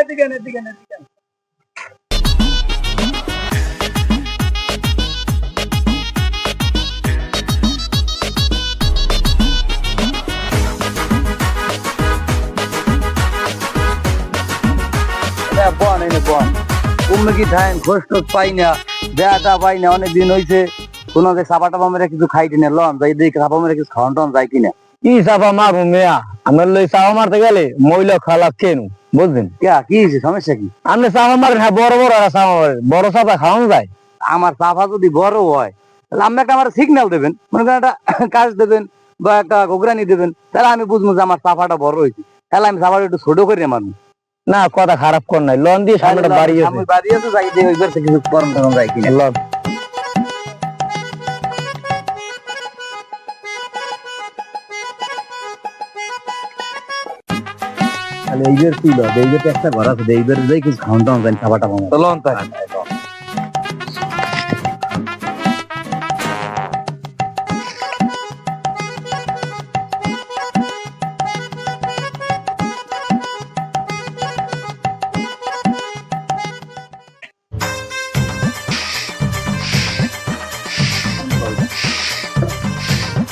এদিকে এদিকে এদিকে বন এনে বন তুমি কি ধান খোঁজ টোজ পাই না দেয়াটা পাই না অনেকদিন হয়েছে কোনো যে চাপা টাপা মেরে কিছু খাই কিনে লন যাই দেখি চাপা মেরে কিছু খাওয়ান টাউন যায় কিনা কি চাপা মারবো মেয়া আমরা লই চাপা মারতে গেলে মহিলা খালাপ কেন বুঝলেন কি হয়েছে সমস্যা কি আপনি চাপা মারেন হ্যাঁ বড় বড় চাপা মারেন বড় চাপা খাওয়ানো যায় আমার চাপা যদি বড় হয় তাহলে আপনি একটা আমার সিগন্যাল দেবেন মনে করেন একটা কাজ দেবেন বা একটা ঘোগরানি দেবেন তাহলে আমি বুঝবো যে আমার চাপাটা বড় হয়েছে তাহলে আমি চাপাটা একটু ছোট করে মারবো না কথা খারাপ কর নাই লন দিয়ে সামনে বাড়ি আমি বাড়ি আছে যাই দিয়ে ওইবার থেকে কিছু গরম টরম যায় কিনা লন তাহলে এইবার ছিল এইবার একটা ঘর আছে এইবার যাই কিছু খাওয়ান টাউন যায় চাপা টাপা মারবো। লন তাই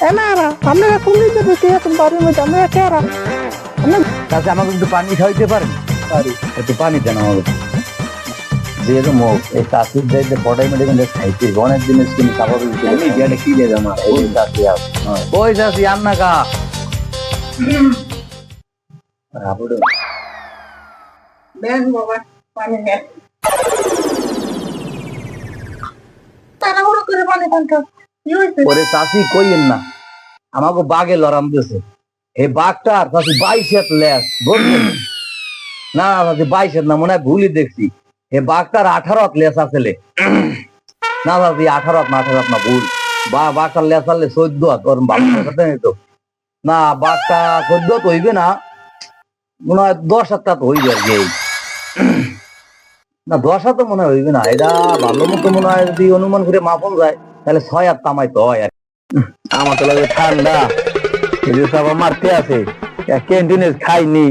এনারা আপনারা কোন দিকে ঢুকে এখন বাড়ির মধ্যে আপনারা কেরা তাতে আমাকে একটু পানি খাওয়াইতে পারেন পারি একটু পানি দেন আমাকে যেহেতু মুখ এই চাষির যে বড়াই মেডে কিন্তু খাইতে অনেক জিনিস কিন্তু স্বাভাবিক আমি গেলে কি দিয়ে আমার ওই চাষি ওই চাষি আন্না কা দেন বাবা পানি নেন তাড়াহুড়ো করে পানি পান তো কি হয়েছে ওরে চাষি কইেন না আমাকে বাঘে লড়াম দিয়েছে এই বাঘটার চাষি 22 লেস বুঝলেন না চাষি 22 না মনে হয় ভুলই দেখছি এই বাঘটার 18 লেস আছে না চাষি 18 না ভুল বাঘটার লেস আনলে 14 ওর বাবা কথা নেই তো না বাঘটা 14 তো হইবে না মনে হয় 10 তো হইবে আর কি না 10 তো মনে হয় হইবে না এটা ভালো মতো মনে হয় যদি অনুমান করে মাপন যায় তাহলে 6 তামাই তো হয় আর আমার তো লাগে ঠান্ডা এই যে চাপা মারতে আছে ক্যান্টিনে খাইনি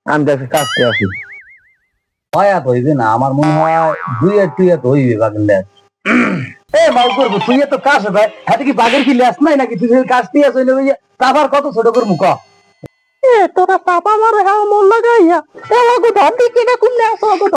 আমি দেখে কাছতে আছি 6 হইবে না আমার মনে হয় 2 তো হইবে বাঘের লেস এ মাল করবো তুই তো কাজ ভাই হাতে কি বাঘের কি লেস নাই নাকি তুই কাজ দিয়ে আসলে তারপর কত ছোট করে মুখ এ তোরা চাপা মারে হ্যাঁ মন লাগাইয়া এ আগো ধর দিকে না কুমনে আসো